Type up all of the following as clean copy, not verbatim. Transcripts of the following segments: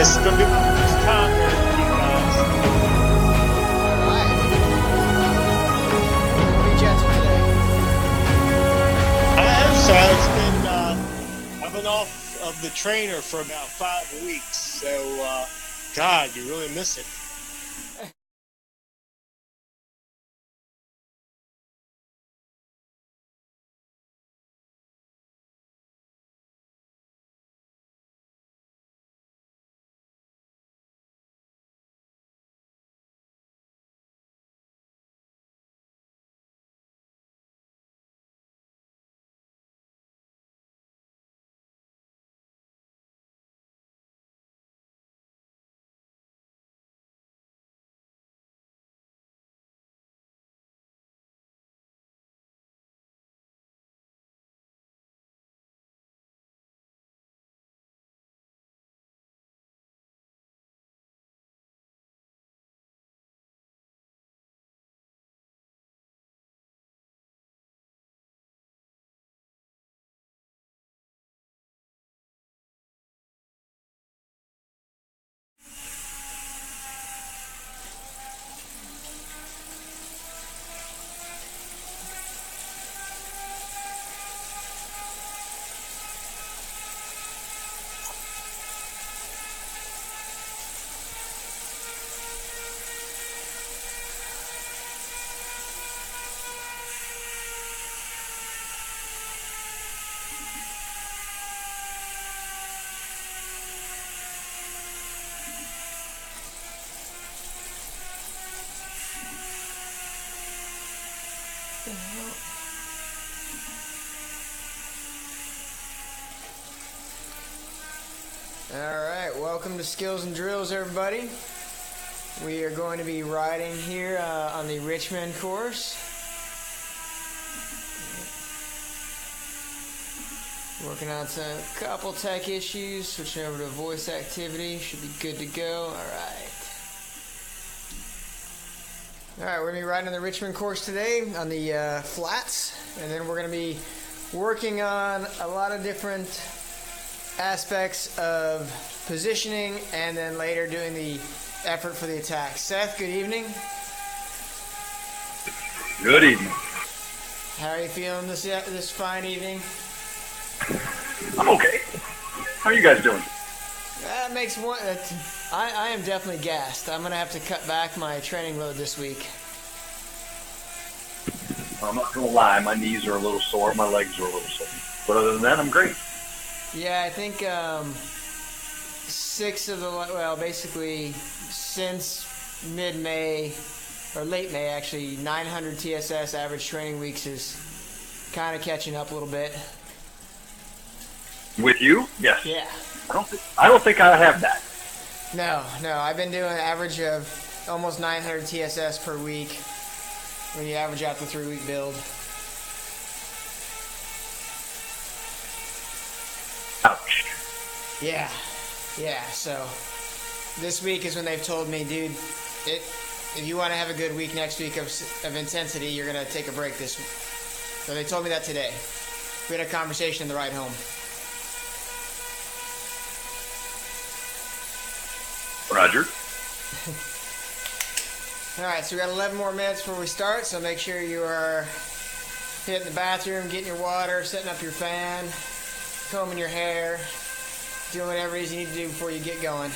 This is gonna be my first time here with you guys. Alright. What are we judging today? It's been I've been off of the trainer for about 5 weeks, so God, you really miss it. Alright, welcome to Skills and Drills, everybody. We are going to be riding here on the Richmond course. Working on a couple tech issues, switching over to voice activity, should be good to go. Alright, we're going to be riding on the Richmond course today on the flats, and then we're going to be working on a lot of different aspects of positioning, and then later doing the effort for the attack. Seth, good evening. Good evening. How are you feeling this fine evening? I'm okay. How are you guys doing? That makes one. I am definitely gassed. I'm gonna have to cut back my training load this week. I'm not gonna lie, my knees are a little sore, my legs are a little sore. But other than that, I'm great. Yeah, I think basically since mid-May, or late May actually, 900 TSS average training weeks is kind of catching up a little bit. With you? Yes. Yeah. I don't think I have that. No, I've been doing an average of almost 900 TSS per week when you average out the 3-week build. Ouch. Yeah, so this week is when they've told me, dude, if you want to have a good week next week of intensity, you're going to take a break this week. So they told me that today. We had a conversation on the ride home. Roger. Alright, so we got 11 more minutes before we start, so make sure you are hitting the bathroom, getting your water, setting up your fan, combing your hair, doing whatever it is you need to do before you get going.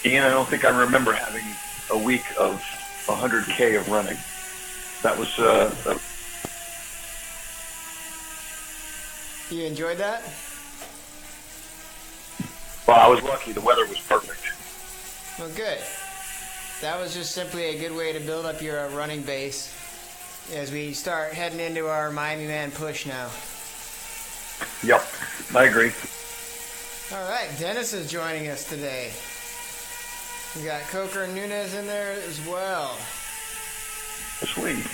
Ian, I don't think I remember having a week of 100K of running. That was You enjoyed that? well, I was lucky. The weather was perfect. Well, good. That was just simply a good way to build up your running base as we start heading into our Miami Man push now. Yep, I agree. All right, Dennis is joining us today. We got Coker and Nunez in there as well. Sweet.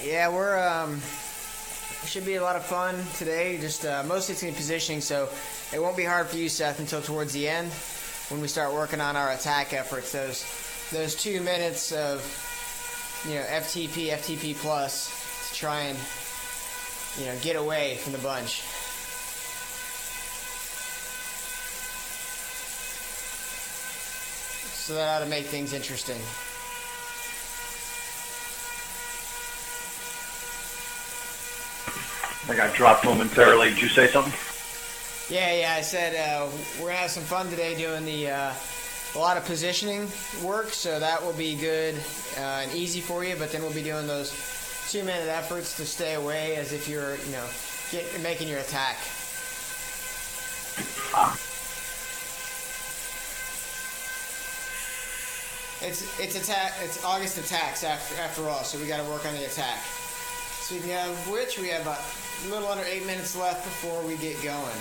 Yeah, it should be a lot of fun today. Just mostly it's going to be positioning, so it won't be hard for you, Seth, until towards the end when we start working on our attack efforts. Those 2 minutes of FTP plus to try and get away from the bunch. So that ought to make things interesting. I got dropped momentarily. Did you say something? Yeah. I said we're gonna have some fun today doing a lot of positioning work, so that will be good and easy for you. But then we'll be doing those 2 minute efforts to stay away, as if you're making your attack. It's August attacks after all, so we got to work on the attack. Speaking of which, we have about a little under 8 minutes left before we get going.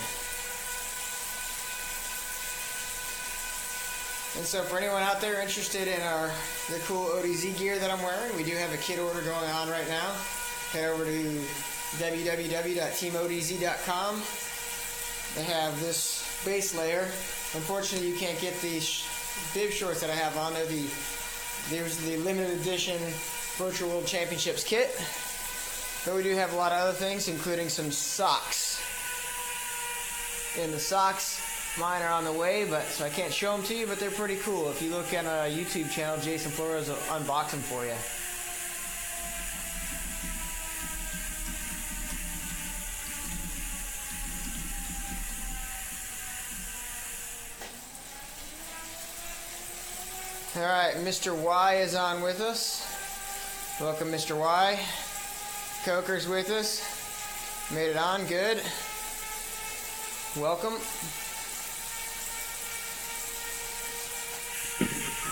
And so for anyone out there interested in the cool ODZ gear that I'm wearing, we do have a kit order going on right now. Head over to www.teamodz.com. They have this base layer. Unfortunately, you can't get these bib shorts that I have on there. There's the limited edition Virtual World Championships kit. But we do have a lot of other things, including some socks. And the socks, mine are on the way, so I can't show them to you, but they're pretty cool. If you look on our YouTube channel, Jason Flores will unbox them for you. All right, Mr. Y is on with us. Welcome, Mr. Y. Coker's with us. Made it on, good. Welcome.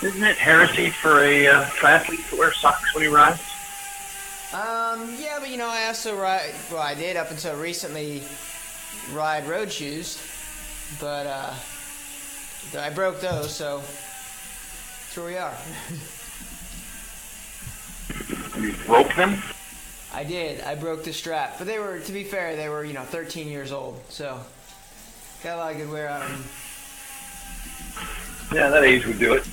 Isn't it heresy for a triathlete to wear socks when he rides? Yeah, but I also ride. Well, I did up until recently ride road shoes, but I broke those, so that's where we are. You broke them? I did. I broke the strap, but to be fair, they were 13 years old, so got a lot of good wear out of them. Yeah, that age would do it.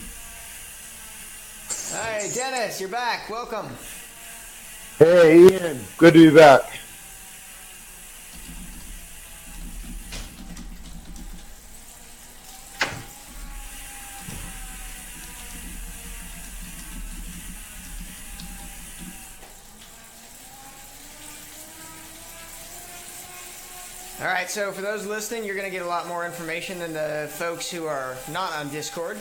All right, Dennis, you're back. Welcome. Hey, Ian. Good to be back. All right, so for those listening, you're going to get a lot more information than the folks who are not on Discord.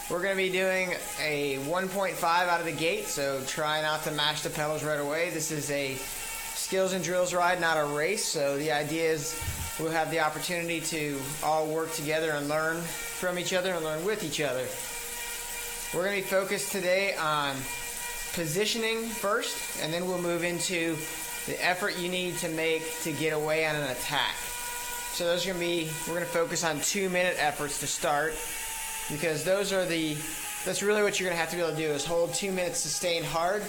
We're going to be doing a 1.5 out of the gate, so try not to mash the pedals right away. This is a skills and drills ride, not a race, so the idea is we'll have the opportunity to all work together and learn from each other and learn with each other. We're going to be focused today on positioning first, and then we'll move into the effort you need to make to get away on an attack. So those are we're going to focus on 2 minute efforts to start, because that's really what you're going to have to be able to do is hold 2 minutes sustained hard,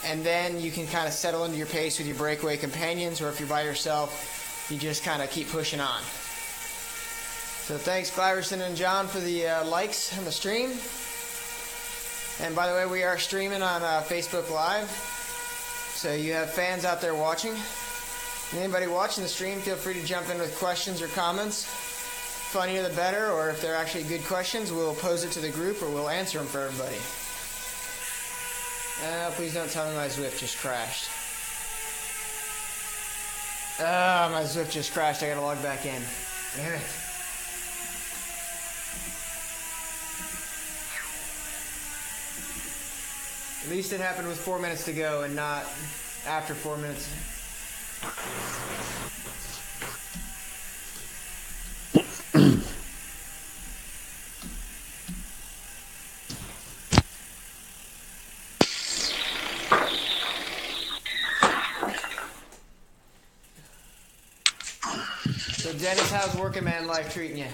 and then you can kind of settle into your pace with your breakaway companions, or if you're by yourself, you just kind of keep pushing on. So thanks, Byerson and John, for the likes on the stream. And by the way, we are streaming on Facebook Live. So you have fans out there watching. And anybody watching the stream, feel free to jump in with questions or comments. Funnier the better, or if they're actually good questions, we'll pose it to the group or we'll answer them for everybody. Please don't tell me my Zwift just crashed. My Zwift just crashed. I gotta log back in. Damn it. At least it happened with 4 minutes to go and not after 4 minutes. So Dennis, how's working man life treating you?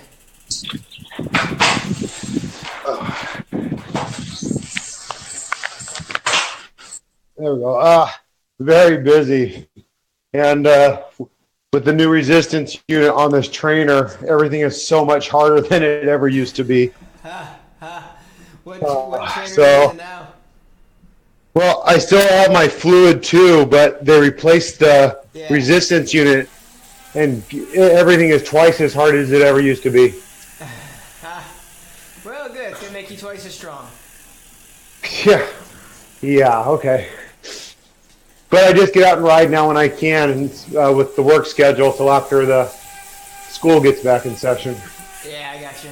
There we go. Very busy. And with the new resistance unit on this trainer, everything is so much harder than it ever used to be. What trainer are you using now? Well, I still have my fluid too, but they replaced the resistance unit, and everything is twice as hard as it ever used to be. Well, good. It's going to make you twice as strong. Yeah, okay. But I just get out and ride now when I can, and with the work schedule till after the school gets back in session. Yeah, I got you.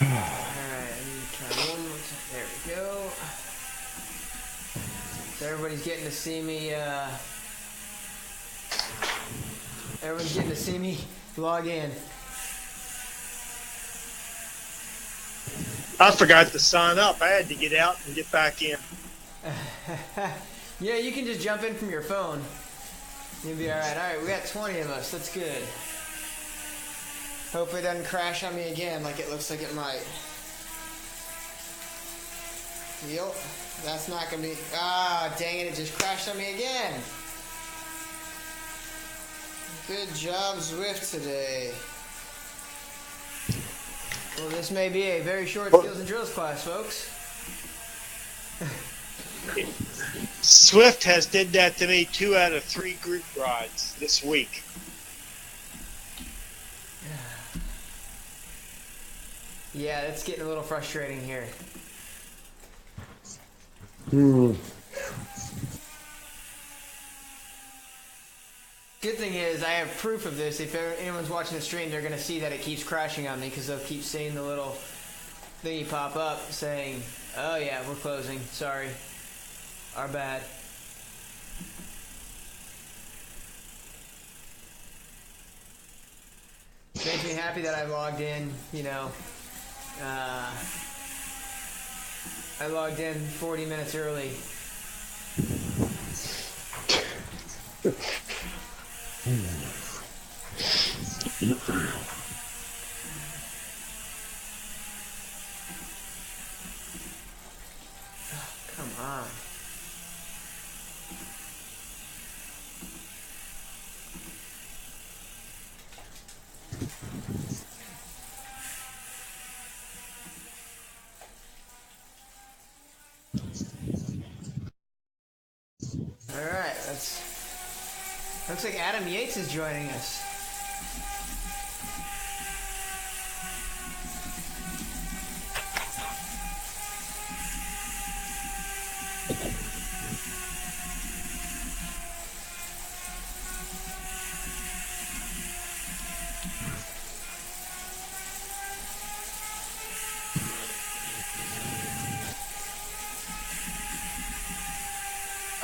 Alright, let me try one more time. There we go. So everybody's getting to see me, everyone's getting to see me log in. I forgot to sign up. I had to get out and get back in. Yeah, you can just jump in from your phone. You'll be alright. Alright, we got 20 of us. That's good. Hopefully it doesn't crash on me again like it looks like it might. Yep, that's not going to be... dang it, it just crashed on me again. Good job, Zwift, today. Well, this may be a very short skills and drills class, folks. Swift has did that to me 2 out of 3 group rides this week. Yeah, it's getting a little frustrating here. Good thing is I have proof of this. If anyone's watching the stream, they're going to see that it keeps crashing on me because they'll keep seeing the little thingy pop up saying, oh yeah, we're closing. Sorry. Our bad. Makes me happy that I logged in, you know. I logged in 40 minutes early. Come on. All right, looks like Adam Yates is joining us.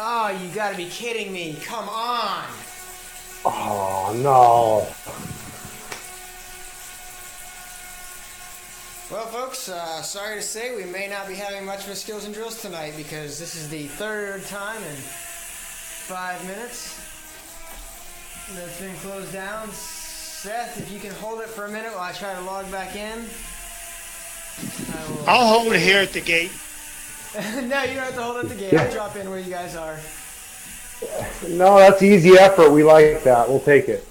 Oh, you gotta be kidding me. Come on. Oh, no. Well, folks, sorry to say we may not be having much of a skills and drills tonight because this is the third time in 5 minutes that's been closed down. Seth, if you can hold it for a minute while I try to log back in. I'll hold it here at the gate. No, you don't have to hold at the gate. I'll drop in where you guys are. No, that's easy effort. We like that. We'll take it.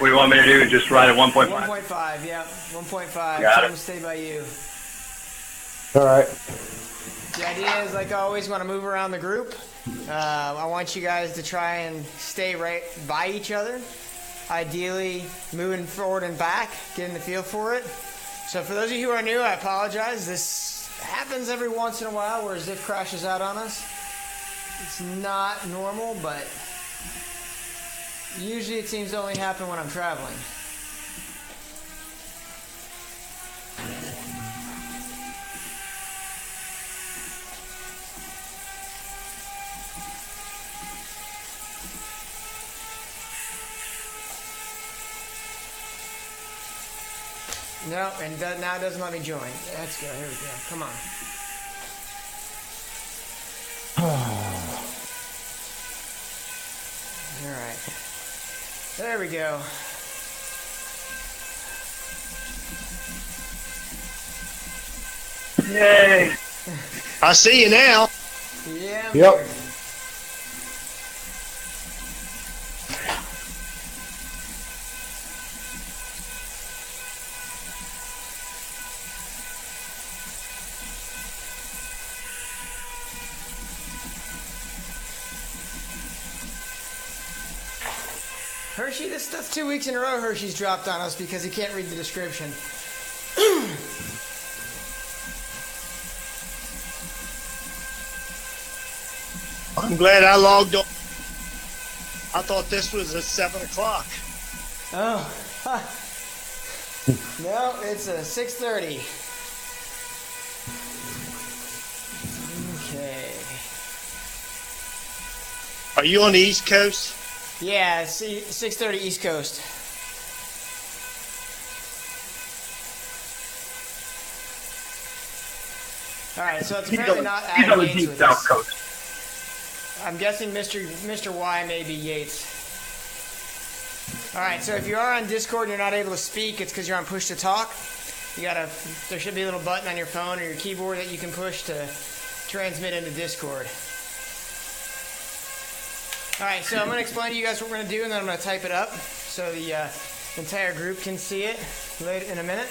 What do you want me to do? Just ride at 1.5? 1.5, yeah. 1.5. Got Tell it. them to stay by you. All right. The idea is, like always, want to move around the group. I want you guys to try and stay right by each other. Ideally, moving forward and back, getting the feel for it. So for those of you who are new, I apologize. This happens every once in a while where Zip crashes out on us. It's not normal, but usually it seems to only happen when I'm traveling. No, and now it doesn't let me join. Let's go. Here we go. Come on. All right. There we go. Yay! I see you now. Yeah. I'm Yep. here. Hershey, that's 2 weeks in a row Hershey's dropped on us because he can't read the description. I'm glad I logged on. I thought this was at 7 o'clock. Oh. No, it's a 6:30. Okay. Are you on the East Coast? Yeah, it's 6:30 East Coast. All right, so it's apparently not He's on Adam the Yates deep with South us. Coast. I'm guessing Mr. Y may be Yates. All right, so if you are on Discord and you're not able to speak, it's because you're on push to talk. There should be a little button on your phone or your keyboard that you can push to transmit into Discord. All right, so I'm going to explain to you guys what we're going to do, and then I'm going to type it up so the entire group can see it later in a minute.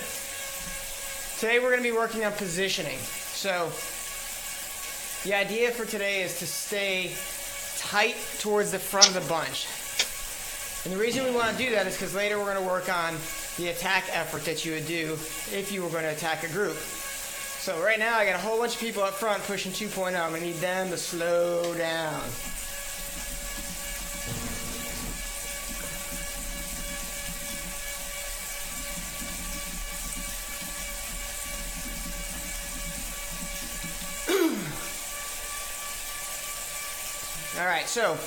Today we're going to be working on positioning. So the idea for today is to stay tight towards the front of the bunch. And the reason we want to do that is because later we're going to work on the attack effort that you would do if you were going to attack a group. So right now I got a whole bunch of people up front pushing 2.0. I'm going to need them to slow down. All right, so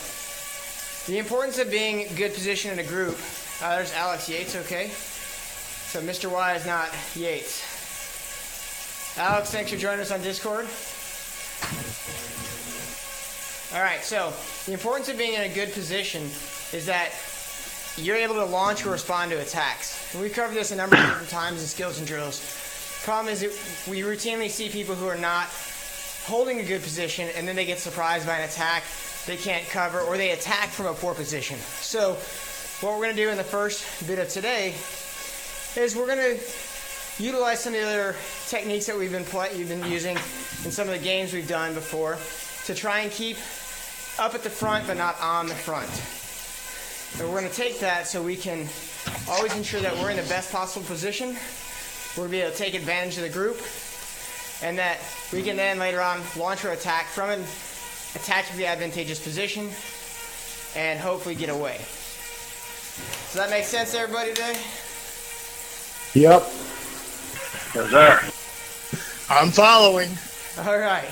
the importance of being in good position in a group. There's Alex Yates, okay? So Mr. Y is not Yates. Alex, thanks for joining us on Discord. All right, so the importance of being in a good position is that you're able to launch or respond to attacks. And we've covered this a number of different times in Skills and Drills. Problem is that we routinely see people who are not holding a good position and then they get surprised by an attack they can't cover, or they attack from a poor position. So what we're going to do in the first bit of today is we're going to utilize some of the other techniques that you've been using in some of the games we've done before to try and keep up at the front but not on the front. And we're going to take that so we can always ensure that we're in the best possible position. We're going to be able to take advantage of the group, and that we can then later on launch our attack from an attach to the advantageous position and hopefully get away. Does that make sense to everybody today? Yep. Yes, sir. I'm following. All right.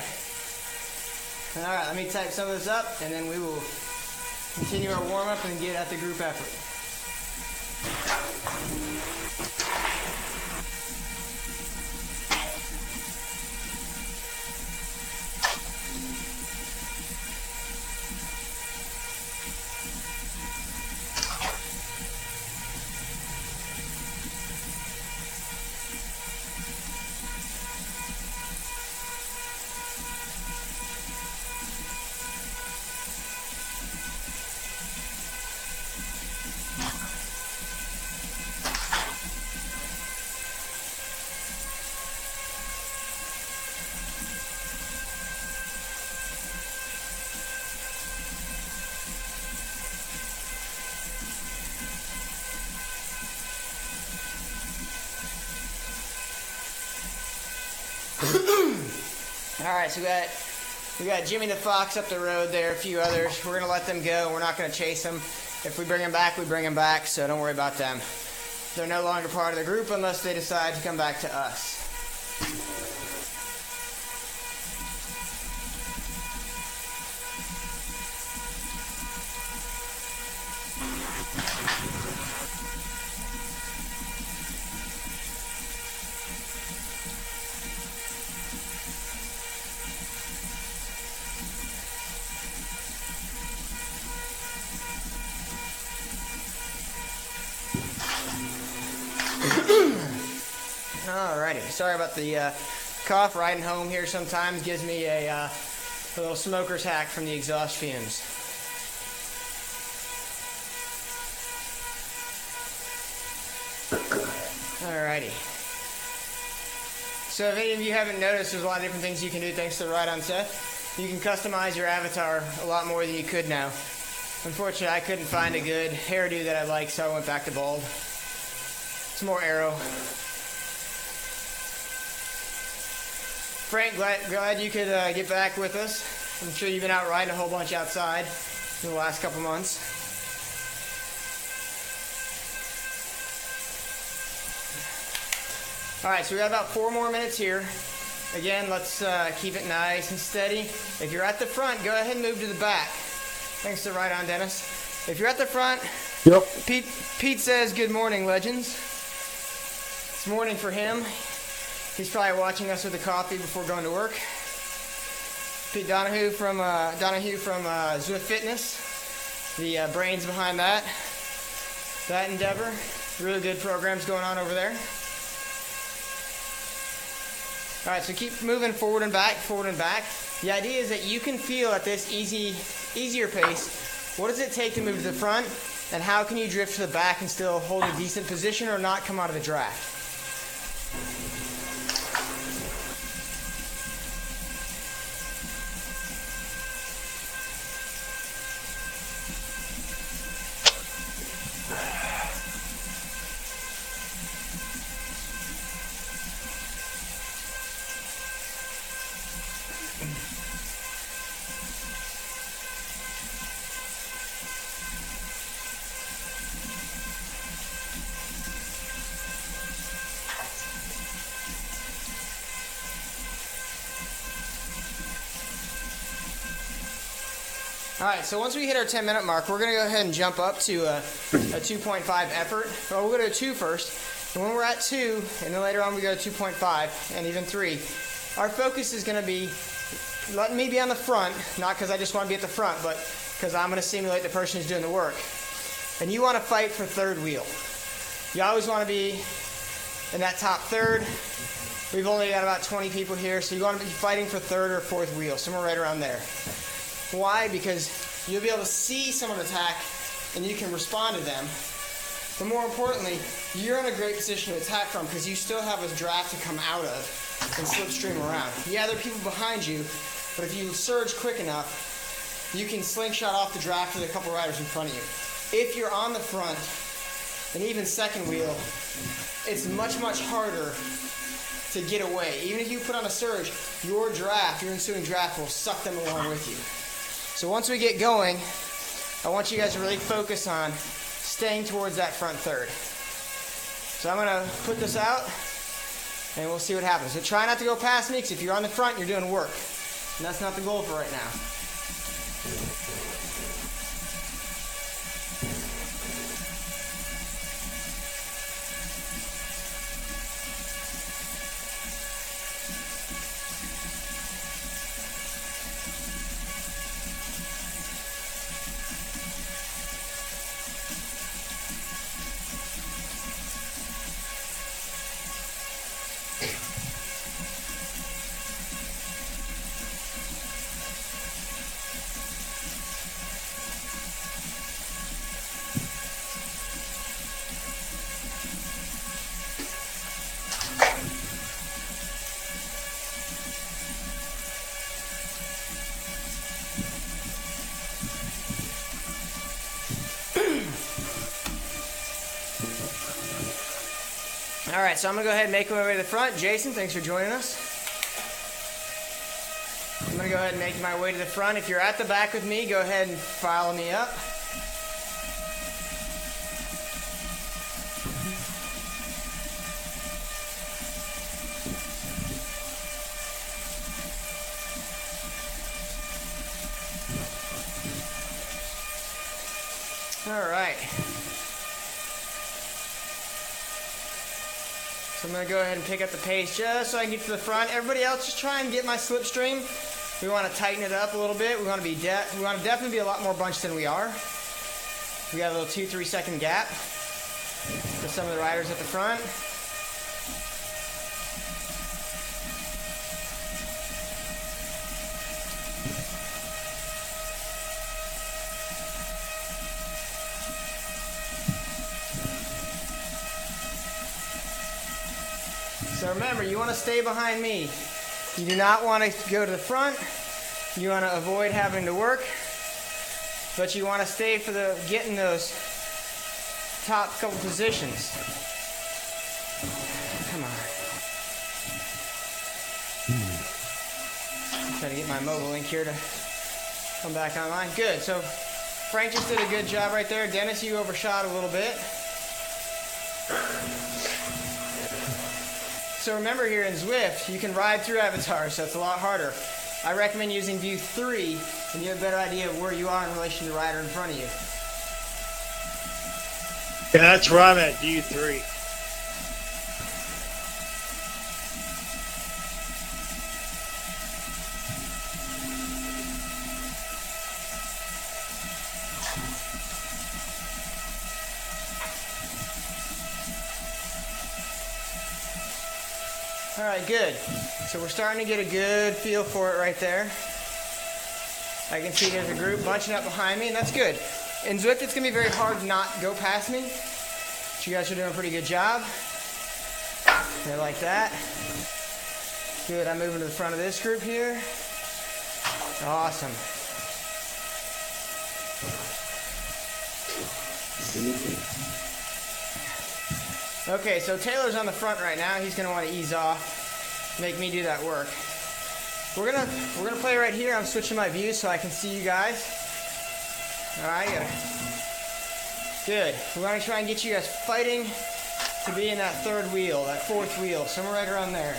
All right, let me type some of this up and then we will continue our warm-up and get at the group effort. All right, so we got Jimmy the Fox up the road there, a few others. We're going to let them go. We're not going to chase them. If we bring them back, we bring them back, so don't worry about them. They're no longer part of the group unless they decide to come back to us. Alrighty, sorry about the cough. Riding home here sometimes gives me a little smoker's hack from the exhaust fumes. Alrighty. So if any of you haven't noticed, there's a lot of different things you can do thanks to the Ride On Seth. You can customize your avatar a lot more than you could now. Unfortunately, I couldn't find a good hairdo that I liked, so I went back to bald. It's more arrow. Frank, glad you could get back with us. I'm sure you've been out riding a whole bunch outside in the last couple months. All right, so we got about 4 more minutes here. Again, let's keep it nice and steady. If you're at the front, go ahead and move to the back. Thanks to Ride On, Dennis. If you're at the front, Yep. Pete says, "Good morning, legends." It's morning for him. He's probably watching us with a coffee before going to work. Pete Donahue from Zwift Fitness, the brains behind that endeavor. Really good programs going on over there. All right, so keep moving forward and back, forward and back. The idea is that you can feel at this easier pace, what does it take to move to the front, and how can you drift to the back and still hold a decent position or not come out of the draft? All right, so once we hit our 10-minute mark, we're going to go ahead and jump up to a 2.5 effort. Well, we'll go to 2 first. And when we're at 2, and then later on we go to 2.5 and even 3, our focus is going to be letting me be on the front, not because I just want to be at the front, but because I'm going to simulate the person who's doing the work. And you want to fight for third wheel. You always want to be in that top third. We've only got about 20 people here, so you want to be fighting for third or fourth wheel, somewhere right around there. Why? Because you'll be able to see someone attack and you can respond to them. But more importantly, you're in a great position to attack from because you still have a draft to come out of and slipstream around. Yeah, there are people behind you, but if you surge quick enough, you can slingshot off the draft with a couple riders in front of you. If you're on the front, and even second wheel, it's much, much harder to get away. Even if you put on a surge, your ensuing draft will suck them along with you. So once we get going, I want you guys to really focus on staying towards that front third. So I'm going to put this out, and we'll see what happens. So try not to go past me, because if you're on the front, you're doing work. And that's not the goal for right now. All right, so I'm going to go ahead and make my way to the front. Jason, thanks for joining us. I'm gonna go ahead and make my way to the front. If you're at the back with me, go ahead and follow me up. All right. So I'm going to go ahead and pick up the pace just so I can get to the front. Everybody else, just try and get my slipstream. We want to tighten it up a little bit. We want to definitely be a lot more bunched than we are. We got a little 2-3 second gap for some of the riders at the front. So remember, you want to stay behind me. You do not want to go to the front. You want to avoid having to work, but you want to stay for getting those top couple positions. Come on. Try to get my mobile link here to come back online. Good. So Frank just did a good job right there. Dennis, you overshot a little bit. So remember, here in Zwift, you can ride through avatars, so it's a lot harder. I recommend using view 3, and you have a better idea of where you are in relation to the rider in front of you. Yeah, that's where I'm at, view 3. All right, good. So we're starting to get a good feel for it right there. I can see there's a group bunching up behind me, and that's good. In Zwift, it's going to be very hard to not go past me. But you guys are doing a pretty good job. I like that. Good, I'm moving to the front of this group here. Awesome. Okay, so Taylor's on the front right now. He's gonna want to ease off, make me do that work. We're gonna play right here. I'm switching my view so I can see you guys. All right, good. We want to try and get you guys fighting to be in that third wheel, that fourth wheel, somewhere right around there.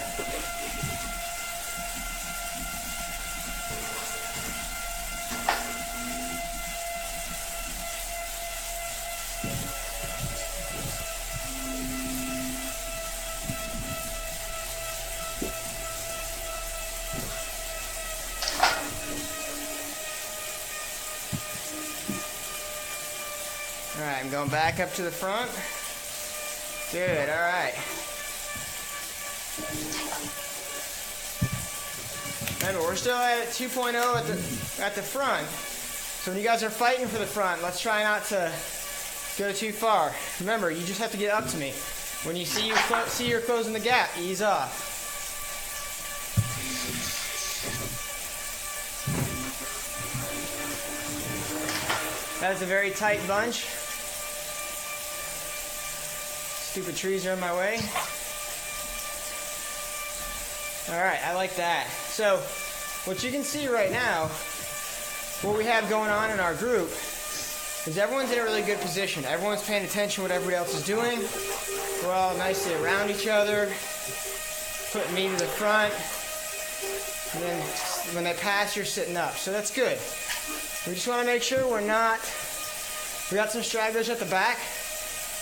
All right, I'm going back up to the front. Good, all right. Remember, we're still at 2.0 at the front. So when you guys are fighting for the front, let's try not to go too far. Remember, you just have to get up to me. When you see you're closing the gap, ease off. That is a very tight bunch. Stupid trees are in my way. All right, I like that. So what you can see right now, what we have going on in our group is everyone's in a really good position. Everyone's paying attention to what everybody else is doing. We're all nicely around each other, putting me to the front. And then when they pass, you're sitting up. So that's good. We just want to make sure we got some stragglers at the back.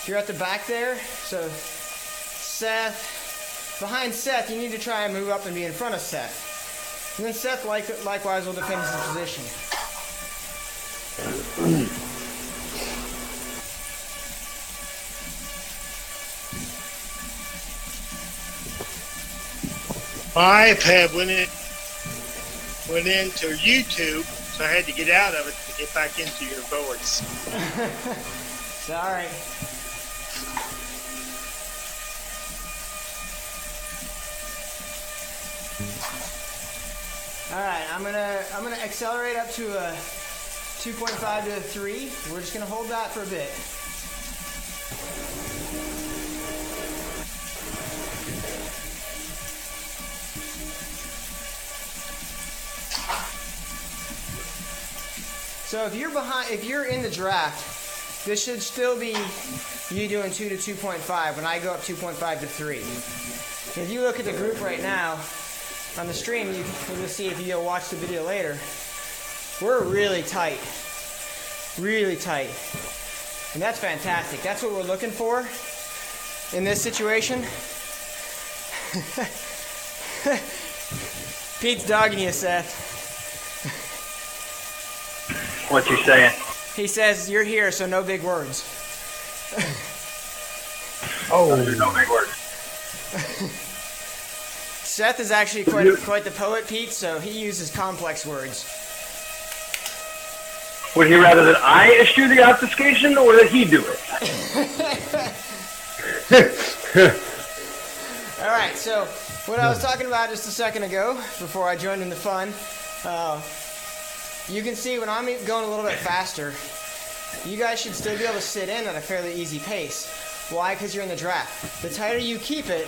You're at the back there, so Seth, behind Seth, you need to try and move up and be in front of Seth. And then Seth likewise will defend his position. My iPad went into YouTube, so I had to get out of it to get back into your boards. Sorry. All right, I'm gonna accelerate up to a 2.5 to a 3. We're just gonna hold that for a bit. So if you're in the draft, this should still be you doing 2 to 2.5 when I go up 2.5 to 3. If you look at the group right now on the stream, you'll see if you watch the video later, we're really tight. Really tight. And that's fantastic. That's what we're looking for in this situation. Pete's dogging you, Seth. What's he saying? He says, you're here, so no big words. Oh, no big words. Seth is actually quite the poet, Pete, so he uses complex words. Would he rather that I issue the obfuscation or that he do it? All right, so what I was talking about just a second ago, before I joined in the fun, you can see when I'm going a little bit faster, you guys should still be able to sit in at a fairly easy pace. Why? Because you're in the draft. The tighter you keep it,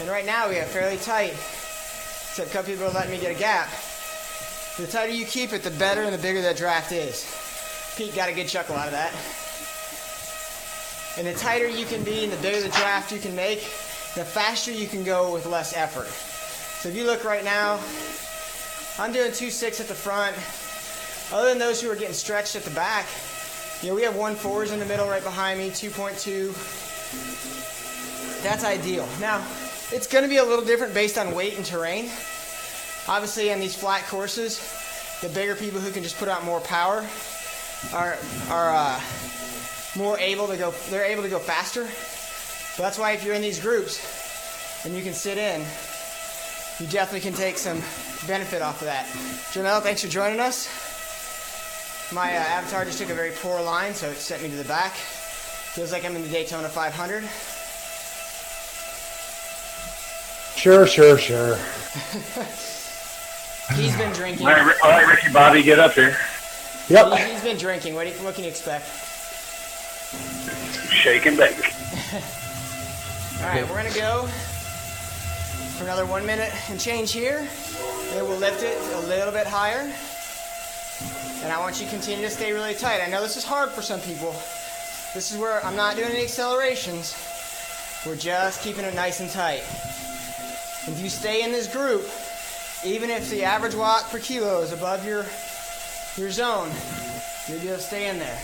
and right now we have fairly tight, except a couple people are letting me get a gap. The tighter you keep it, the better and the bigger that draft is. Pete got a good chuckle out of that. And the tighter you can be and the bigger the draft you can make, the faster you can go with less effort. So if you look right now, I'm doing 2.6 at the front. Other than those who are getting stretched at the back, you know, we have 1.4s in the middle right behind me, 2.2. That's ideal. Now, it's going to be a little different based on weight and terrain. Obviously, on these flat courses, the bigger people who can just put out more power are more able to go. They're able to go faster. So that's why if you're in these groups and you can sit in, you definitely can take some benefit off of that. Janelle, thanks for joining us. My avatar just took a very poor line, so it sent me to the back. Feels like I'm in the Daytona 500. Sure. He's been drinking. All right, Ricky Bobby, get up here. Yep. He's been drinking. What can you expect? Shake and bake. All right, we're going to go for another 1 minute and change here. Then we'll lift it a little bit higher. And I want you to continue to stay really tight. I know this is hard for some people. This is where I'm not doing any accelerations. We're just keeping it nice and tight. If you stay in this group, even if the average watt per kilo is above your zone, you'll be able to stay in there.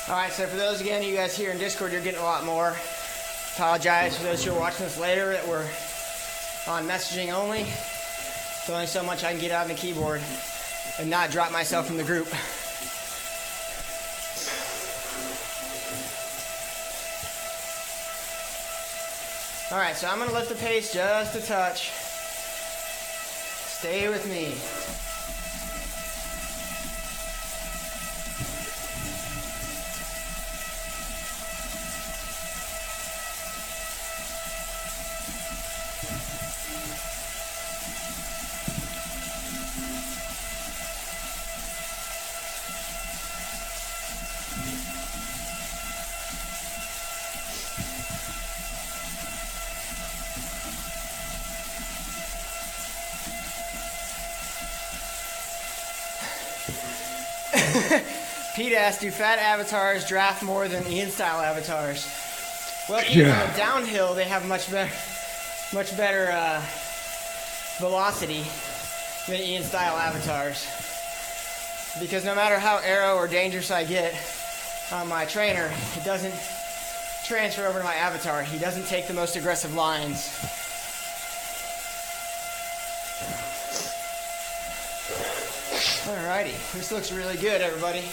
Alright, so for those again, you guys here in Discord, you're getting a lot more. Apologize for those who are watching this later that were on messaging only. There's only so much I can get out on the keyboard and not drop myself from the group. Alright, so I'm going to lift the pace just a touch. Stay with me. Pete asked, do fat avatars draft more than Ian-style avatars? Well, even on downhill, they have much better velocity than Ian-style avatars. Because no matter how aero or dangerous I get on my trainer, it doesn't transfer over to my avatar. He doesn't take the most aggressive lines. Alrighty, this looks really good, everybody.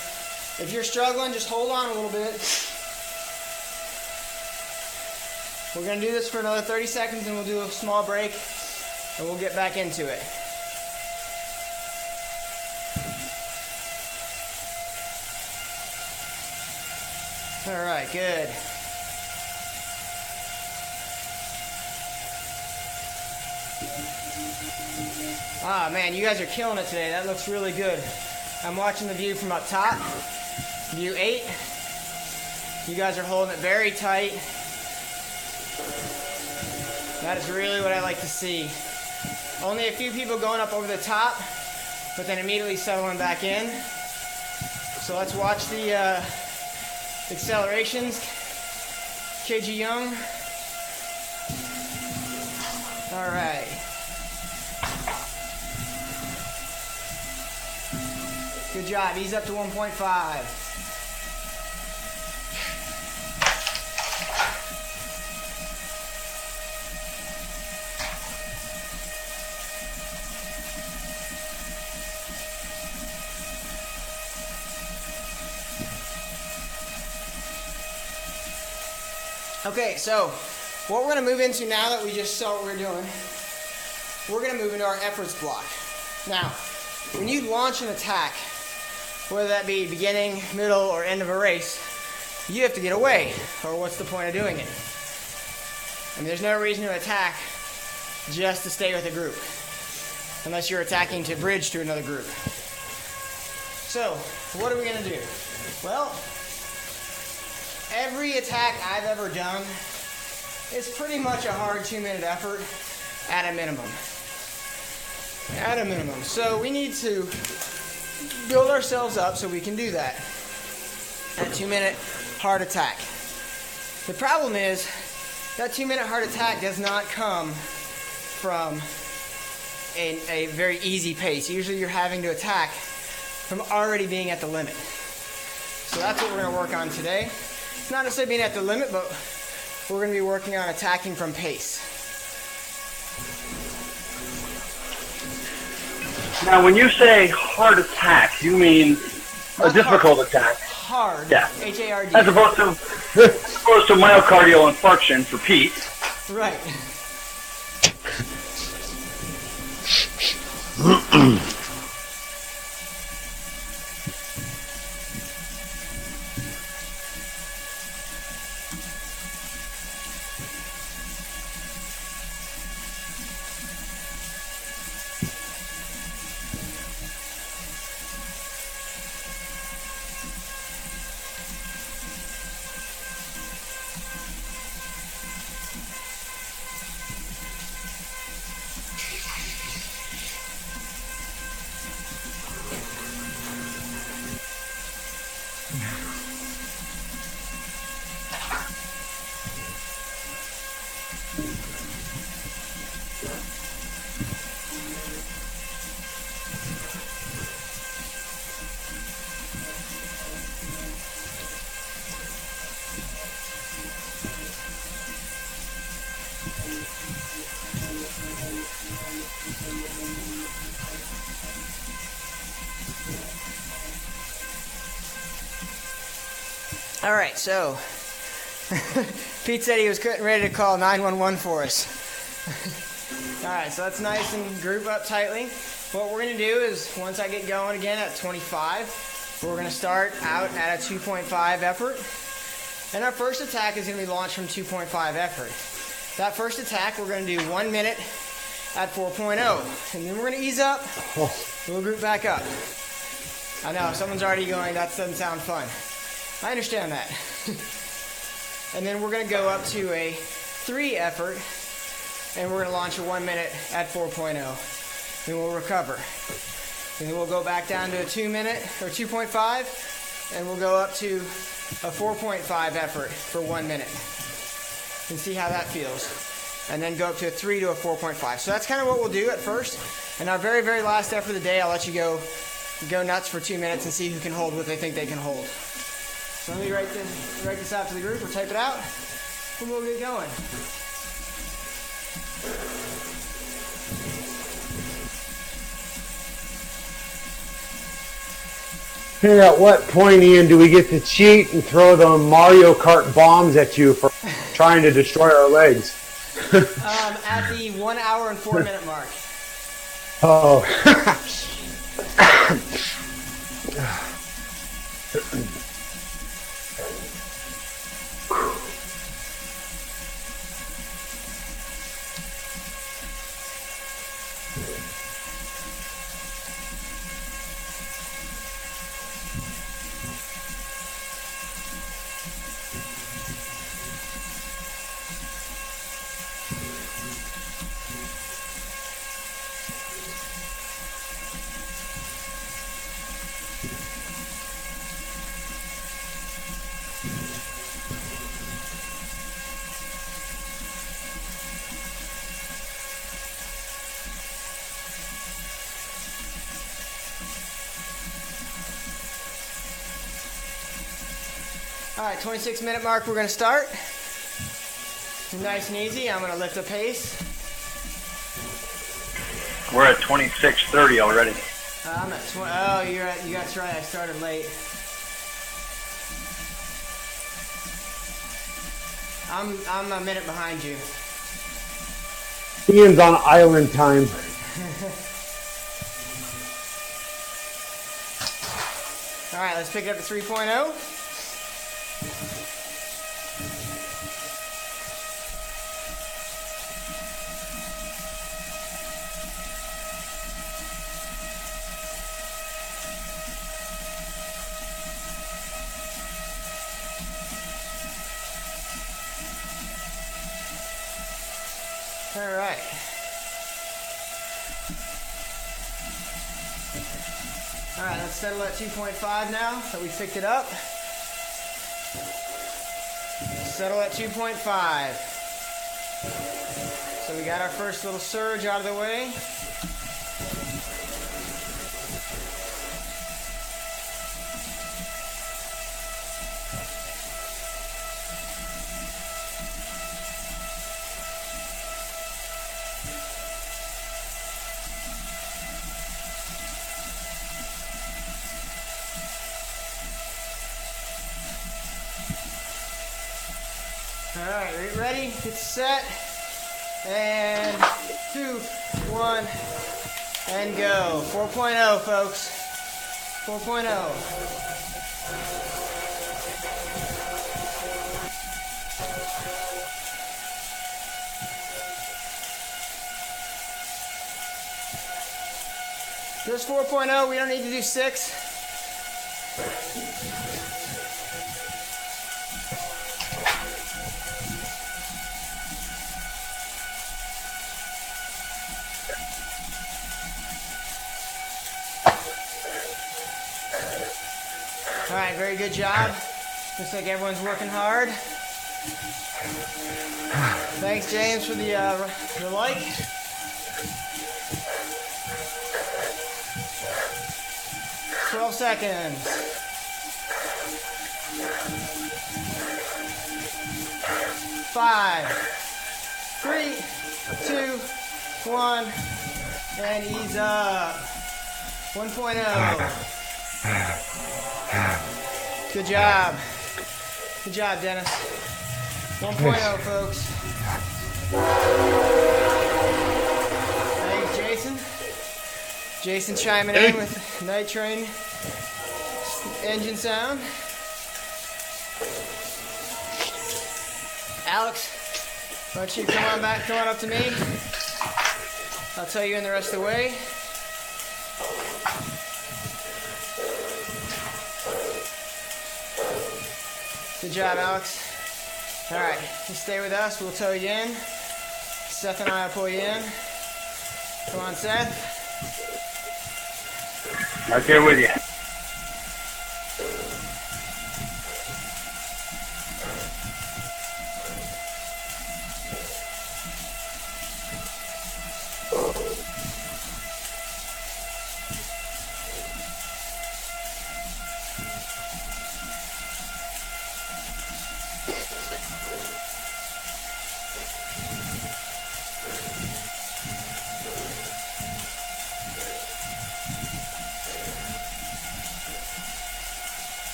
If you're struggling, just hold on a little bit. we're going to do this for another 30 seconds and we'll do a small break and we'll get back into it. All right, good. Ah, man, you guys are killing it today. That looks really good. I'm watching the view from up top. View 8. You guys are holding it very tight. That is really what I like to see. Only a few people going up over the top, but then immediately settling back in. So let's watch the accelerations. KG Young. All right. Good job. Ease up to 1.5. Okay, so what we're going to move into now that we just saw what we're doing, we're going to move into our efforts block. Now, when you launch an attack, whether that be beginning, middle, or end of a race, you have to get away, or what's the point of doing it? And there's no reason to attack just to stay with a group, unless you're attacking to bridge to another group. So, what are we going to do? Well, every attack I've ever done is pretty much a hard 2-minute effort at a minimum. At a minimum. So we need to build ourselves up so we can do that. That 2-minute hard attack. The problem is that 2-minute hard attack does not come from a very easy pace. Usually you're having to attack from already being at the limit. So that's what we're going to work on today. It's not necessarily being at the limit, but we're going to be working on attacking from pace. Now, when you say hard attack, you mean a difficult attack. Hard. Yeah. H-A-R-D. As opposed to myocardial infarction for Pete. Right. All right, so Pete said he was ready to call 911 for us. All right, so that's nice and group up tightly. What we're going to do is, once I get going again at 25, we're going to start out at a 2.5 effort. And our first attack is going to be launched from 2.5 effort. That first attack, we're going to do 1 minute at 4.0. And then we're going to ease up. We'll group back up. I know, someone's already going, that doesn't sound fun. I understand that. And then we're going to go up to a 3 effort, and we're going to launch a 1 minute at 4.0. Then we'll recover. Then we'll go back down to a 2 minute, or 2.5, and we'll go up to a 4.5 effort for 1 minute. And see how that feels. And then go up to a 3 to a 4.5. So that's kind of what we'll do at first. And our very, very last effort of the day, I'll let you go nuts for 2 minutes and see who can hold what they think they can hold. So let me write this out to the group or type it out, and we'll get going. At what point, Ian, do we get to cheat and throw the Mario Kart bombs at you for trying to destroy our legs? At the 1 hour and 4 minute mark. Oh. All right, 26 minute mark, we're gonna start. Nice and easy, I'm gonna lift the pace. We're at 26:30 already. I'm at 20, oh, you got right, I started late. I'm a minute behind you. Ian's on island time. All right, let's pick it up to 3.0. All right. All right, let's settle at 2.5 now that we picked it up. Settle at 2.5. So we got our first little surge out of the way. All right, are you ready? Get set. And 2, 1, and go. 4.0, folks. 4.0. Just 4.0, we don't need to do 6. All right, very good job. Looks like everyone's working hard. Thanks, James, for the like. "12 seconds. 5, 3, 2, 1, and ease up. 1.0. Good job. Good job, Dennis. 1.0, folks. Thanks, Jason. Jason chiming in with Night Train engine sound. Alex, why don't you come on back, come on up to me. I'll tell you in the rest of the way. Good job, Alex. All right, you stay with us. We'll tow you in. Seth and I will pull you in. Come on, Seth. Right there with you.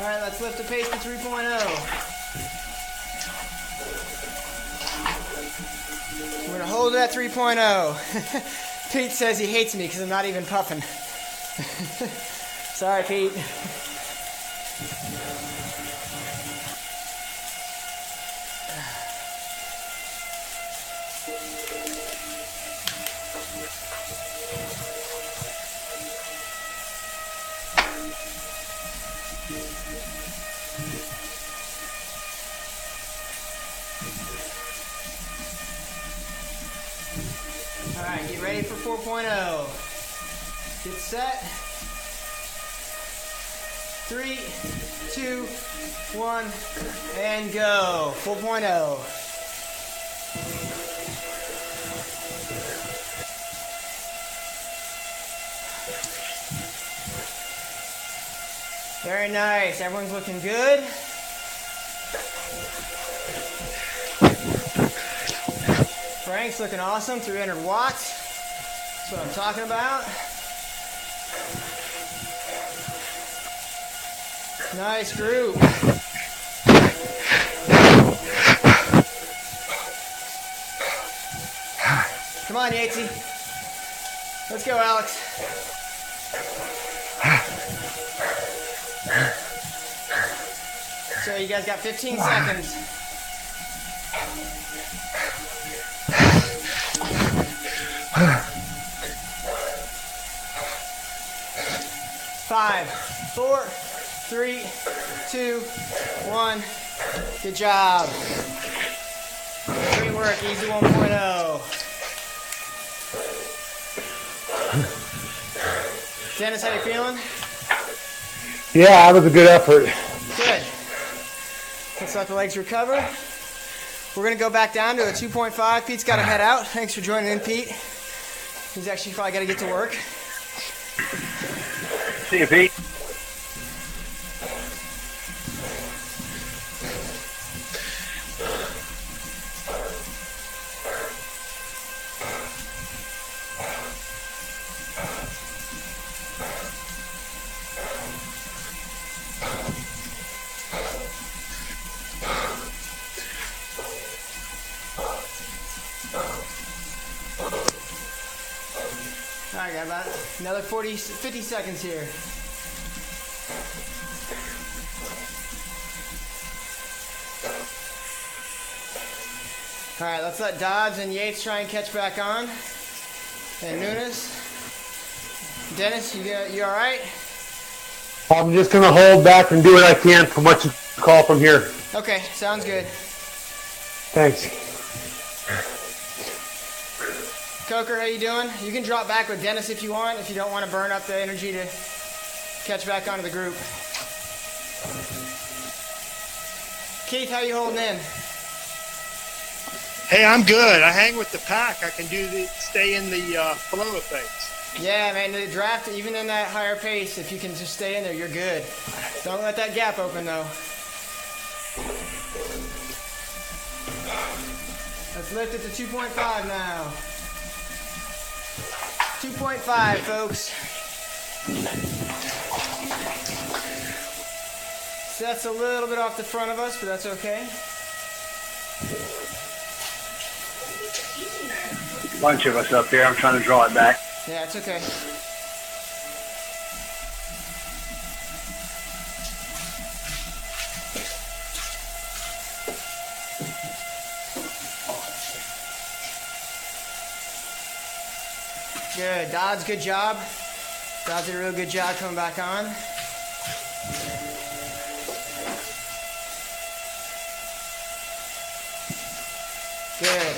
All right, let's lift the pace to 3.0. We're gonna hold it at 3.0. Pete says he hates me because I'm not even puffing. Sorry, Pete. All right, get ready for 4.0. Get set. 3, 2, 1, and go. 4.0. Very nice. Everyone's looking good. Frank's looking awesome. 300 watts. That's what I'm talking about. Nice group. Come on, Yatesy. Let's go, Alex. So you guys got 15 seconds. Five, 4, 3, 2, 1. Good job. Great work. Easy 1.0. Dennis, how you feeling? Yeah, that was a good effort. Good. Let's let the legs recover. We're going to go back down to a 2.5. Pete's got to head out. Thanks for joining in, Pete. He's actually probably got to get to work. See you, Pete. All right, got about another 50 seconds here. All right, let's let Dodds and Yates try and catch back on. And Nunes. Dennis, you all right? I'm just going to hold back and do what I can from what you call from here. Okay, sounds good. Thanks. Coker, how you doing? You can drop back with Dennis if you want, if you don't want to burn up the energy to catch back onto the group. Keith, how you holding in? Hey, I'm good. I hang with the pack. I can stay in the flow of things. Yeah, man, the draft, even in that higher pace, if you can just stay in there, you're good. Don't let that gap open, though. Let's lift it to 2.5 now. 2.5, folks. That's a little bit off the front of us, but that's okay. A bunch of us up here. I'm trying to draw it back. Yeah, it's okay. Good. Dodds, good job. Dodds did a real good job coming back on. Good.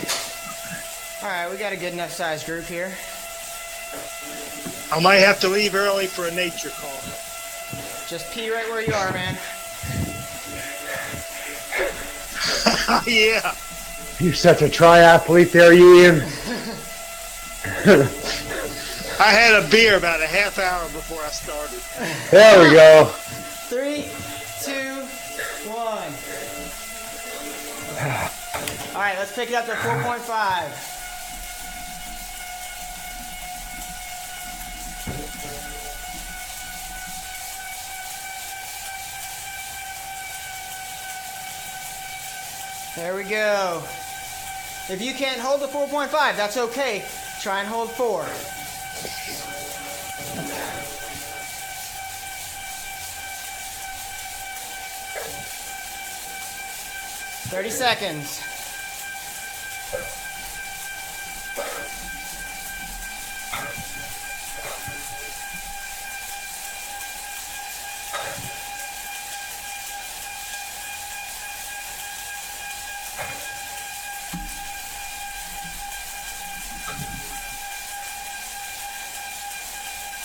All right, we got a good enough size group here. I might have to leave early for a nature call. Just pee right where you are, man. Yeah. You're such a triathlete there, Ian. I had a beer about a half hour before I started. There we go. 3, 2, 1. All right, let's pick it up to 4.5. There we go. If you can't hold the 4.5, that's okay. Try and hold 4. "30 seconds.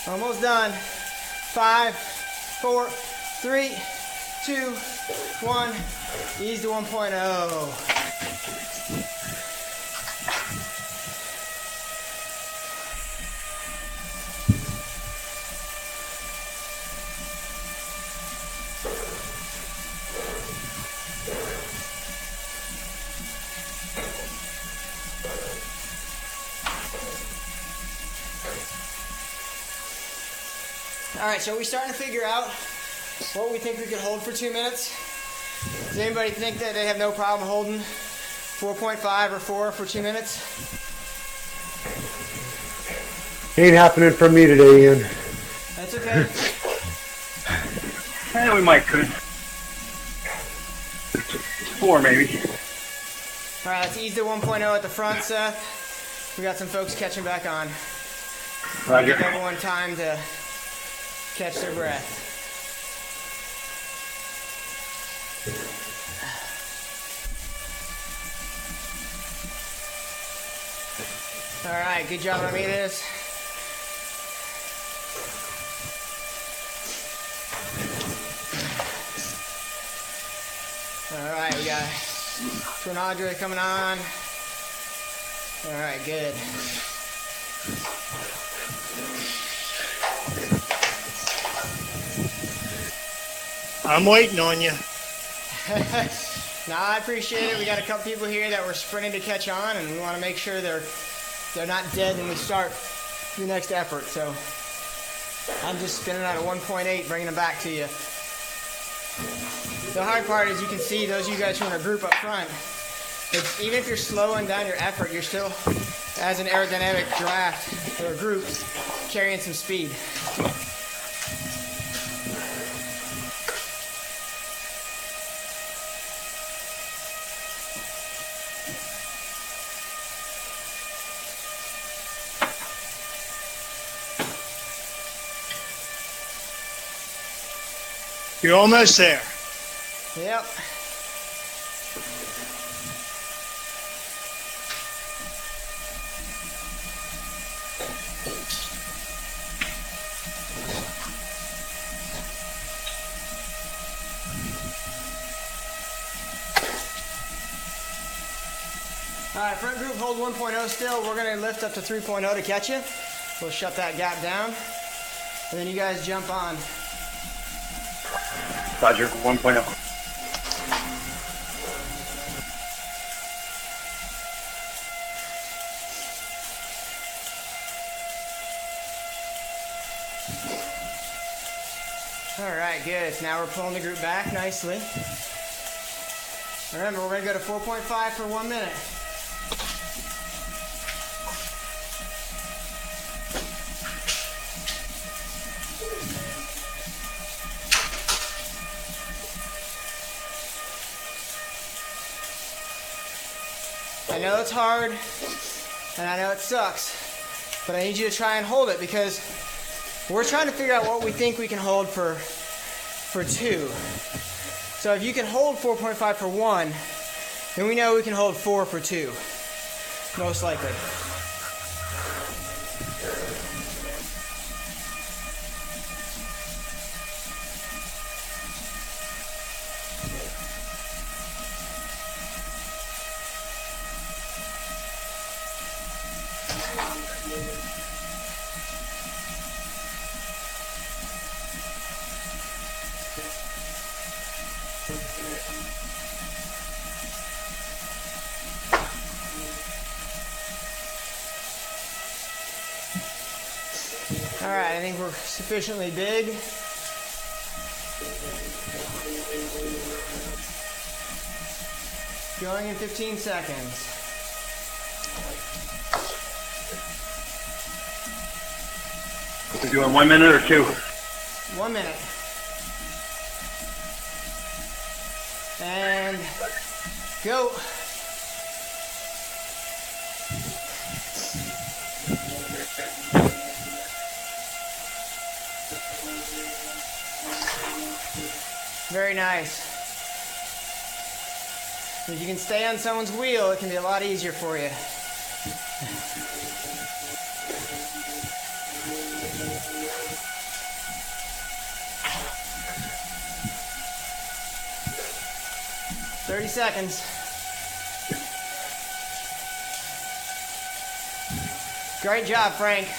Almost done. 5, 4, 3, 2, 1. Ease to 1.0. All right, so we're starting to figure out what we think we could hold for 2 minutes. Does anybody think that they have no problem holding 4.5 or 4 for 2 minutes? Ain't happening for me today, Ian. That's okay. We might could. 4 maybe. All right, let's ease to 1.0 at the front, Seth. We got some folks catching back on. Roger. Give everyone time to catch their breath. All right, good job, Ramirez. All right, we got Trinadre coming on. All right, good. I'm waiting on you. No, I appreciate it. We got a couple people here that were sprinting to catch on, and we want to make sure they're not dead when we start the next effort. So I'm just spinning out a 1.8, bringing them back to you. The hard part is you can see those of you guys who are in a group up front, even if you're slowing down your effort, you're still, as an aerodynamic draft or group, carrying some speed. You're almost there. Yep. All right, front group, hold 1.0 still. We're going to lift up to 3.0 to catch you. We'll shut that gap down. And then you guys jump on. Roger, 1.0. All right, good. So now we're pulling the group back nicely. Remember, we're going to go to 4.5 for 1 minute. I know it's hard, and I know it sucks, but I need you to try and hold it because we're trying to figure out what we think we can hold for 2. So if you can hold 4.5 for 1, then we know we can hold 4 for 2, most likely. All right, I think we're sufficiently big. Going in 15 seconds. We're doing 1 minute or 2? 1 minute. And go. Very nice. If you can stay on someone's wheel, it can be a lot easier for you. "30 seconds. Great job, Frank.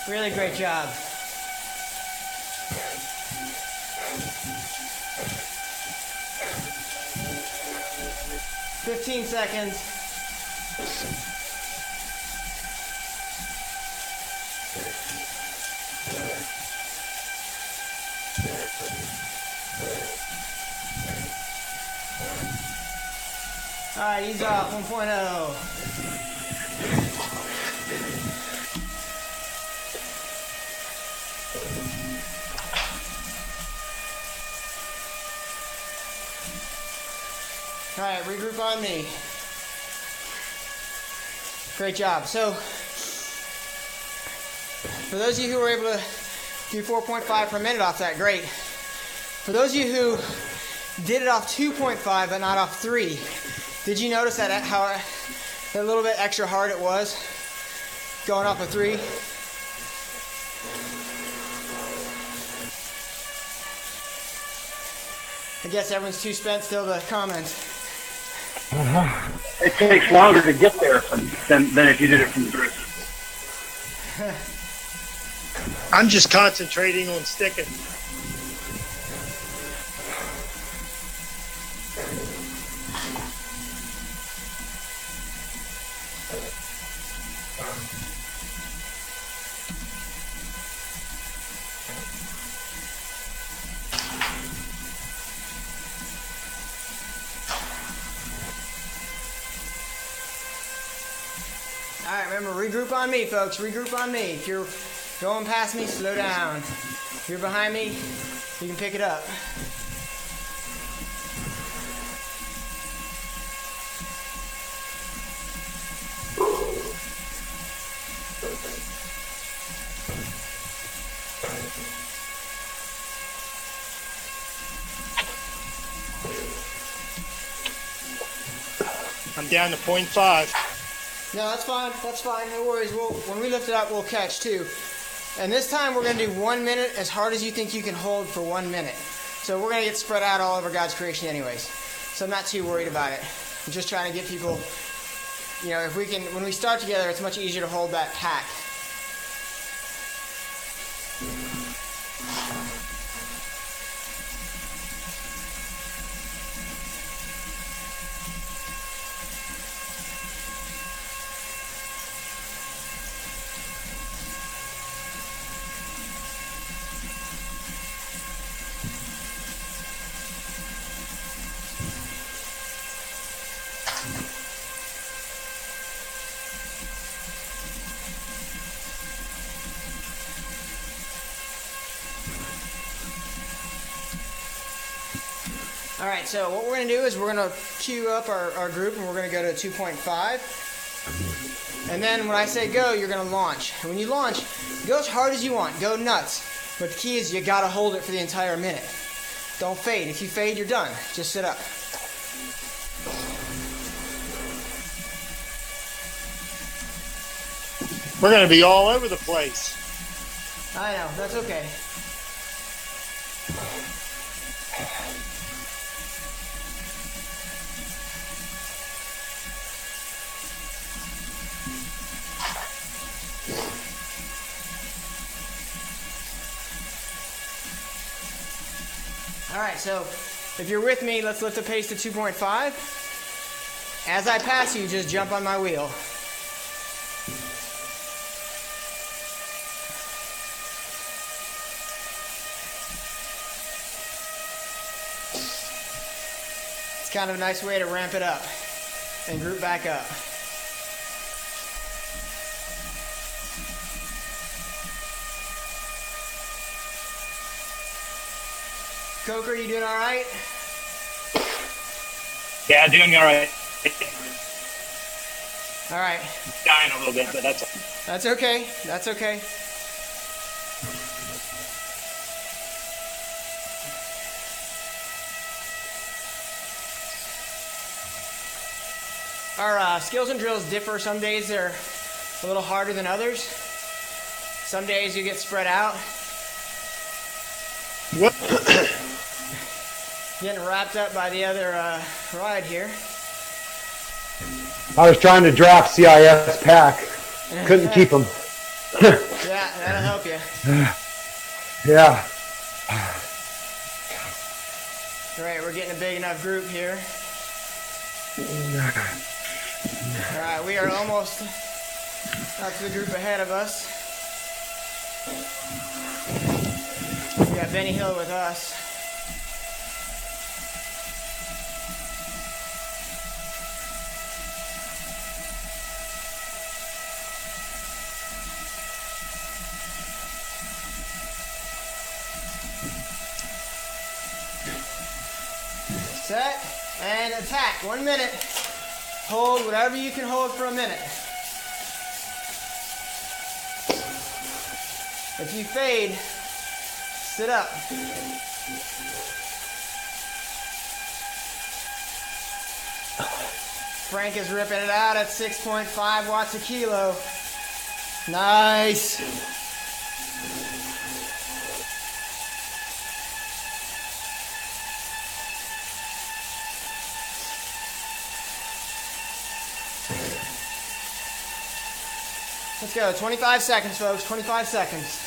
Really great job. "15 seconds. All right, ease off, 1.0. All right, regroup on me. Great job. So, for those of you who were able to do 4.5 per minute off that, great. For those of you who did it off 2.5 but not off 3, did you notice that how a little bit extra hard it was going off of 3? I guess everyone's too spent still to comment. It takes longer to get there than if you did it from the drift. I'm just concentrating on sticking. All right, remember, regroup on me, folks. Regroup on me. If you're going past me, slow down. If you're behind me, you can pick it up. I'm down to 0.5. No, that's fine. That's fine. No worries. When we lift it up, we'll catch too. And this time we're going to do 1 minute as hard as you think you can hold for 1 minute. So we're going to get spread out all over God's creation anyways. So I'm not too worried about it. I'm just trying to get people, if we can, when we start together, it's much easier to hold that pack. All right, so what we're going to do is we're going to queue up our group, and we're going to go to 2.5. And then when I say go, you're going to launch. And when you launch, go as hard as you want. Go nuts. But the key is you got to hold it for the entire minute. Don't fade. If you fade, you're done. Just sit up. We're going to be all over the place. I know. That's okay. All right, so if you're with me, let's lift the pace to 2.5. As I pass you, just jump on my wheel. kind of a nice way to ramp it up and group back up. Coker, you doing all right? Yeah, doing all right. All right. Dying a little bit, but that's That's okay. That's okay. Our skills and drills differ. Some days they're a little harder than others. Some days you get spread out. What? Getting wrapped up by the other ride here. I was trying to draft CIS pack. Couldn't keep them. Yeah, that'll help you. Yeah. All right, we're getting a big enough group here. All right, we are almost up to the group ahead of us. We got Benny Hill with us. Set and attack. 1 minute. Hold whatever you can hold for a minute. If you fade, sit up. Frank is ripping it out at 6.5 watts a kilo. Nice. Let's go. 25 seconds, folks. 25 seconds.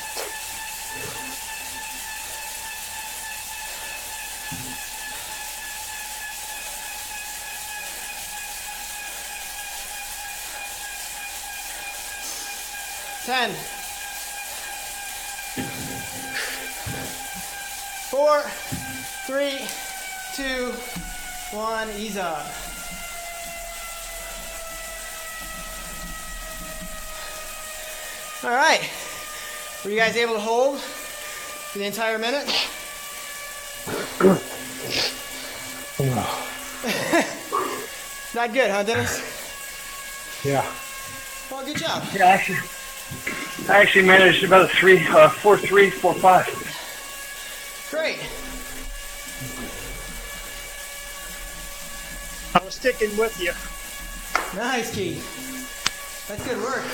Ten. 4, 3, 2, 1. Ease up. All right. Were you guys able to hold for the entire minute? Not good, huh, Dennis? Yeah. Well, good job. yeah. I actually managed about a 4.3, 4.5. Great. I was sticking with you. Nice, Keith. That's good work.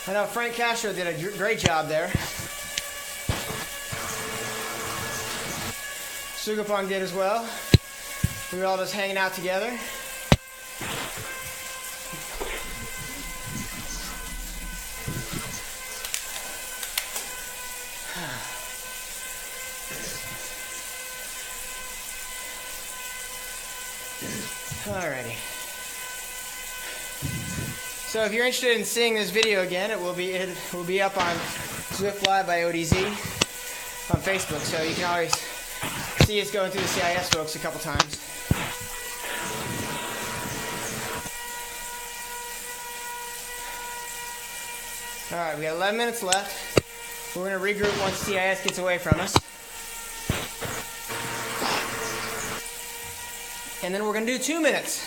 I know Frank Castro did a great job there. Sugapong did as well. We were all just hanging out together. Alrighty. So if you're interested in seeing this video again, it will be up on Zwift Live by ODZ on Facebook. So you can always see us going through the CIS folks a couple times. All right, we got 11 minutes left. We're going to regroup once CIS gets away from us. And then we're going to do 2 minutes.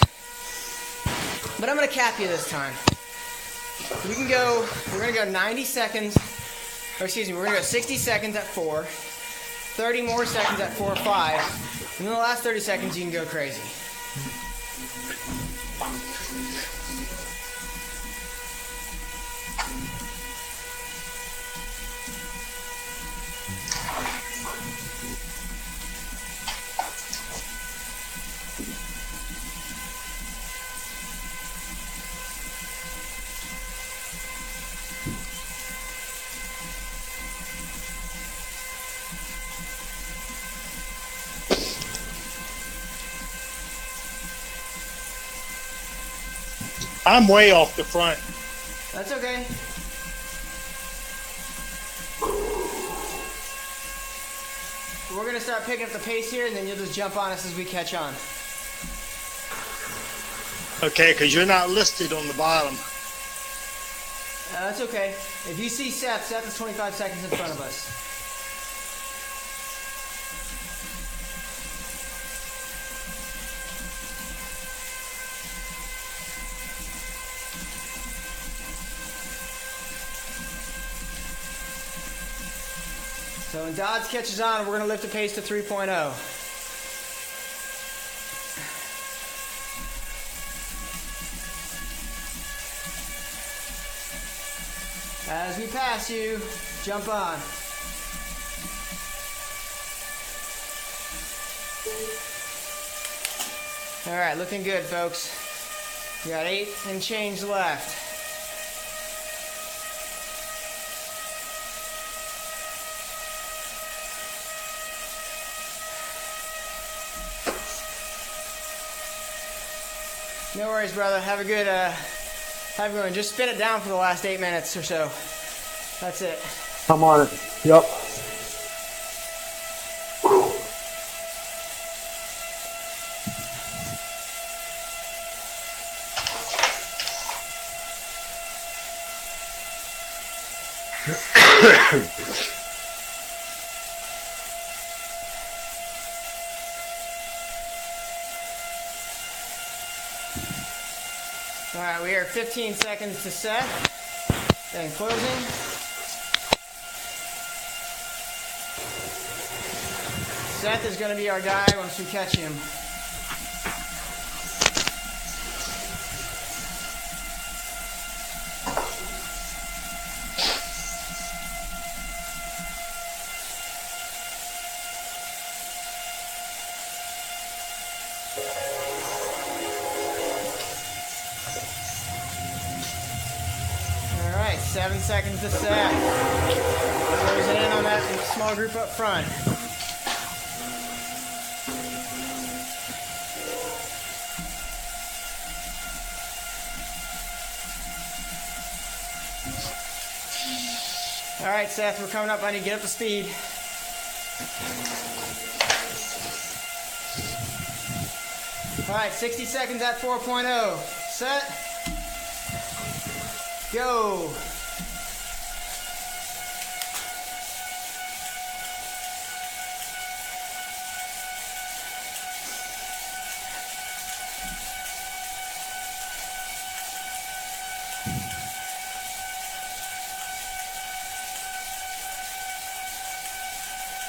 But I'm going to cap you this time. We're going to go 90 seconds, or excuse me, we're going to go 60 seconds at 4, 30 more seconds at 4 or 5, and then the last 30 seconds you can go crazy. I'm way off the front. That's okay. we're going to start picking up the pace here, and then you'll just jump on us as we catch on. Okay, because you're not listed on the bottom. That's okay. If you see Seth is 25 seconds in front of us. So when Dodds catches on, we're going to lift the pace to 3.0. As we pass you, jump on. All right, looking good, folks. We got 8 and change left. No worries, brother. Have a good one. Just spin it down for the last 8 minutes or so. That's it. I'm on it. Yep. All right, we are 15 seconds to set and closing. Seth is going to be our guy once we catch him. All right, 7 seconds to set. Closing in on that small group up front. All right, Seth, we're coming up. I need to get up to speed. All right, 60 seconds at 4.0. Set. Go.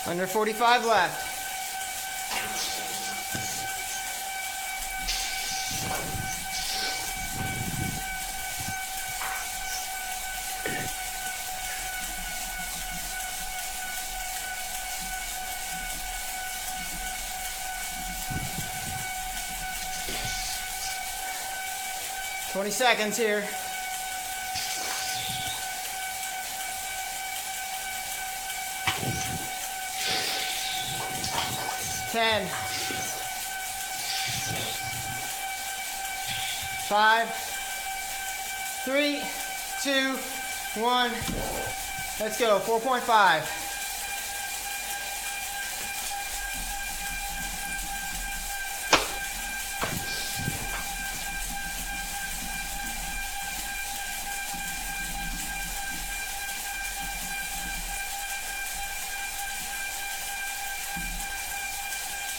Under 45 left. Twenty seconds here. 10, 5, 3, 2, 1. Let's go. 4.5.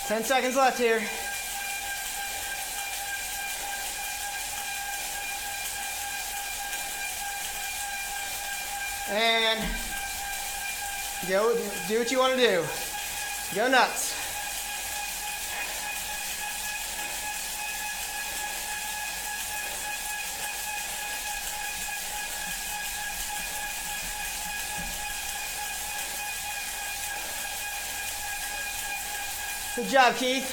Ten seconds left here. And go do what you want to do. Go nuts. Good job, Keith.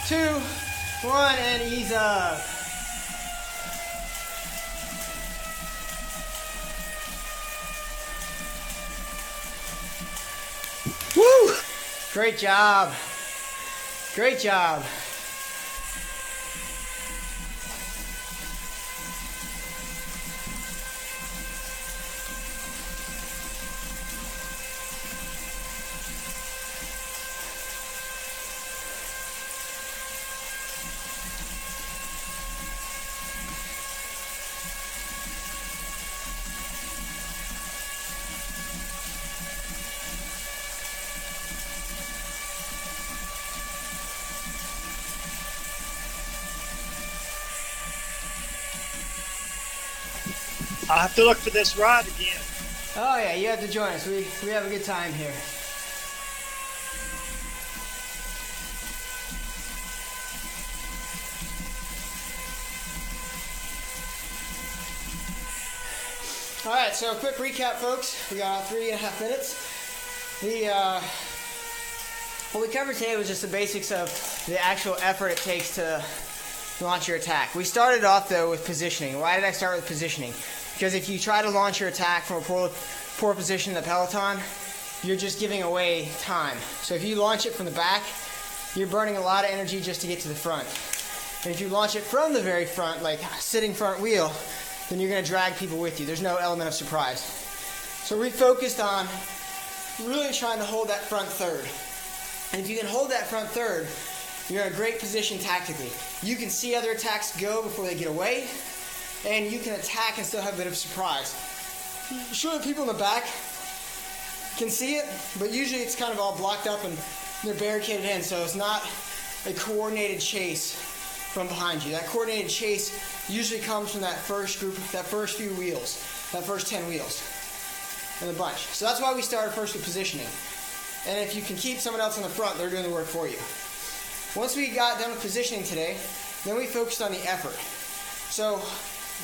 Two, one, and ease up. Woo! Great job. Great job. I'll have to look for this rod again. Oh yeah, you have to join us. We have a good time here. All right, so quick recap, folks. We got 3.5 minutes. What we covered today was just the basics of the actual effort it takes to launch your attack. We started off though with positioning. Why did I start with positioning? Because if you try to launch your attack from a poor position in the peloton, you're just giving away time. So if you launch it from the back, you're burning a lot of energy just to get to the front. And if you launch it from the very front, like sitting front wheel, then you're going to drag people with you. There's no element of surprise. So we focused on really trying to hold that front third. And if you can hold that front third, you're in a great position tactically. You can see other attacks go before they get away, and you can attack and still have a bit of surprise. Sure, the people in the back can see it, but usually it's kind of all blocked up and they're barricaded in, so it's not a coordinated chase from behind you. That coordinated chase usually comes from that first few wheels, that first 10 wheels in the bunch. So that's why we started first with positioning. And if you can keep someone else in the front, they're doing the work for you. Once we got done with positioning today, then we focused on the effort. So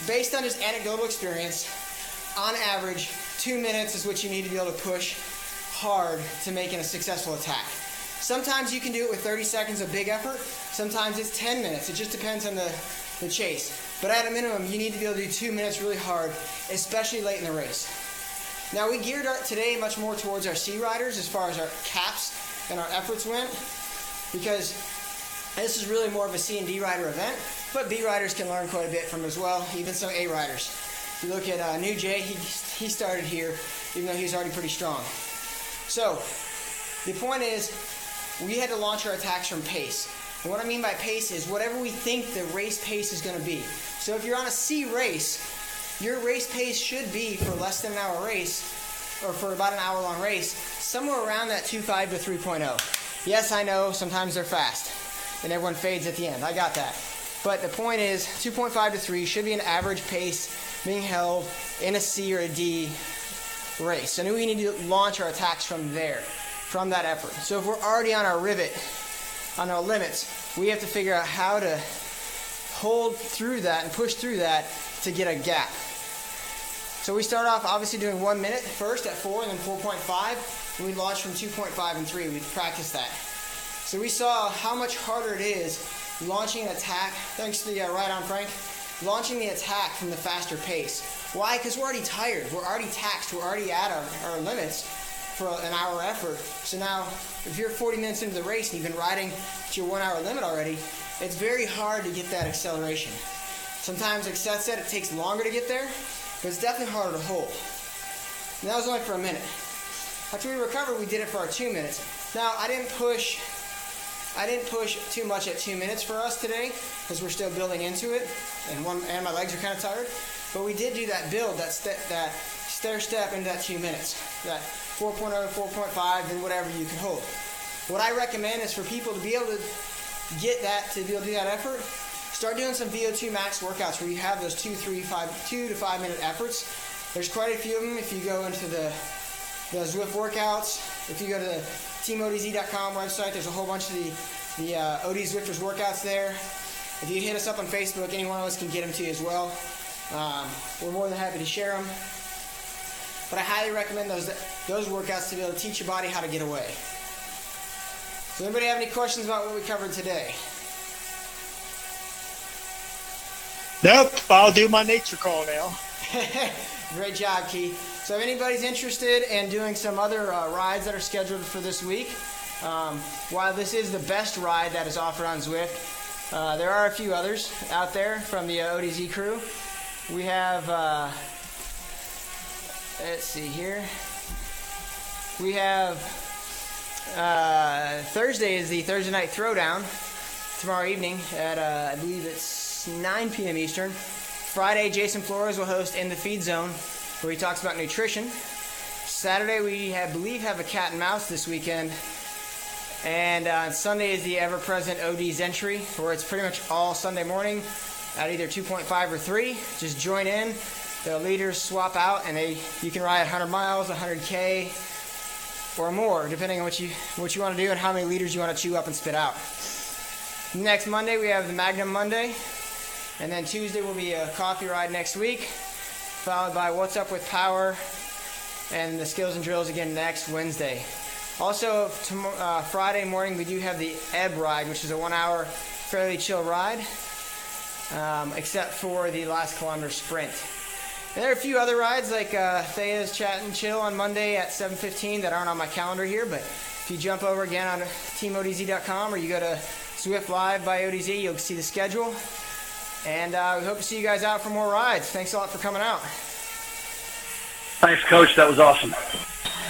based on just anecdotal experience, on average, 2 minutes is what you need to be able to push hard to make a successful attack. Sometimes you can do it with 30 seconds of big effort. Sometimes it's 10 minutes. It just depends on the chase. But at a minimum, you need to be able to do 2 minutes really hard, especially late in the race. Now, we geared today much more towards our C riders as far as our caps and our efforts went, because this is really more of a C and D rider event, but B riders can learn quite a bit from as well, even some A riders. If you look at New Jay, he started here, even though he's already pretty strong. So, the point is, we had to launch our attacks from pace. And what I mean by pace is whatever we think the race pace is going to be. So if you're on a C race, your race pace should be, for less than an hour race, or for about an hour long race, somewhere around that 2.5 to 3.0. Yes, I know, sometimes they're fast, and everyone fades at the end. I got that. But the point is, 2.5 to 3 should be an average pace being held in a C or a D race. So we need to launch our attacks from there, from that effort. So if we're already on our rivet, on our limits, we have to figure out how to hold through that and push through that to get a gap. So we start off obviously doing 1 minute first at 4 and then 4.5. And we launch from 2.5 and 3. We practice that. So we saw how much harder it is launching an attack, thanks to the right on Frank, launching the attack from the faster pace. Why? Because we're already tired. We're already taxed. We're already at our limits for an hour effort. So now, if you're 40 minutes into the race and you've been riding to your 1 hour limit already, it's very hard to get that acceleration. Sometimes, like Seth said, it takes longer to get there, but it's definitely harder to hold. And that was only for a minute. After we recovered, we did it for our 2 minutes. Now, I didn't push too much at 2 minutes for us today, because we're still building into it, and my legs are kind of tired. But we did do that build, that stair step into that 2 minutes. That 4.0, 4.5, and whatever you can hold. What I recommend is for people to be able to get that, to be able to do that effort, start doing some VO2 max workouts where you have those 2 to 5 minute efforts. There's quite a few of them if you go into the Zwift workouts. If you go to the teamodz.com website, there's a whole bunch of the ODZ Zwifters workouts there. If you hit us up on Facebook, any one of us can get them to you as well. We're more than happy to share them. But I highly recommend those workouts to be able to teach your body how to get away. Does anybody have any questions about what we covered today? Nope, I'll do my nature call now. Great job, Keith. So if anybody's interested in doing some other rides that are scheduled for this week, while this is the best ride that is offered on Zwift, there are a few others out there from the ODZ crew. We have, let's see here. We have Thursday is the Thursday Night Throwdown tomorrow evening at, I believe it's 9 p.m. Eastern. Friday, Jason Flores will host In the Feed Zone, where he talks about nutrition. Saturday, we have a cat and mouse this weekend. And Sunday is the ever-present ODZ entry, where it's pretty much all Sunday morning at either 2.5 or 3. Just join in. the leaders swap out, and you can ride 100 miles, 100K, or more, depending on what you want to do and how many liters you want to chew up and spit out. Next Monday, we have the Magnum Monday, and then Tuesday will be a coffee ride next week, followed by What's Up with Power and the SkillZ and DrillZ again next Wednesday. Also, Friday morning, we do have the Ebb ride, which is a 1 hour, fairly chill ride, except for the last kilometer sprint. And there are a few other rides like Thea's Chat and Chill on Monday at 7:15 that aren't on my calendar here, but if you jump over again on teamodz.com or you go to Swift Live by ODZ, you'll see the schedule. And we hope to see you guys out for more rides. Thanks a lot for coming out. Thanks, Coach. That was awesome.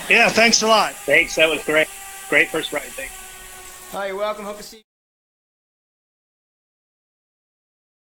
Yeah, thanks a lot. Thanks. That was great. Great first ride. Thanks. You're welcome. Hope to see you.